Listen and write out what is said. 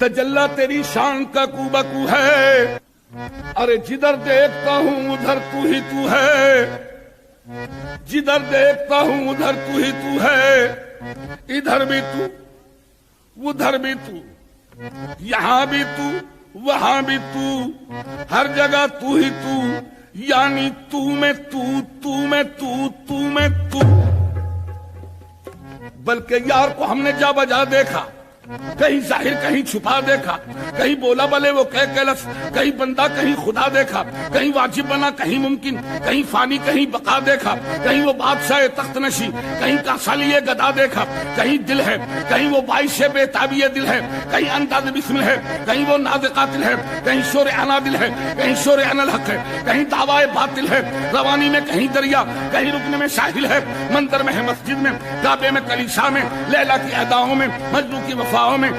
तजल्ला तेरी शान का कूबकू है। अरे जिधर देखता हूँ उधर तू ही तू है, जिधर देखता हूँ उधर तू ही तू है। इधर भी तू उधर भी तू, यहाँ भी तू वहां भी तू, हर जगह तू ही तू, यानी तू में तू, तू में तू, तू में तू। बल्कि यार को हमने जा बजा देखा, कहीं जाहिर कहीं छुपा देखा, कहीं बोला भले वो कह लफ्ज़, कहीं बंदा कहीं खुदा देखा, कहीं वाजिब बना कहीं मुमकिन, कहीं फानी कहीं बका देखा, कहीं वो बादशाह तख्त नशी, कहीं कासालिये गदा देखा, कहीं दिल है, कहीं वो बाइश बेताबिये दिल है, कहीं अंदाज बिस्मिल है, कहीं वो नाज़ कातिल है, कहीं शोर अना दिल है, कहीं शोर अनल हक है, कहीं दावाए बातिल है, रवानी में कहीं दरिया, कहीं रुकने में शाहिल है, मंदिर में है मस्जिद में, काबे में कलीसा में, लैला की अदाओं में, मजनू की वफाओं में।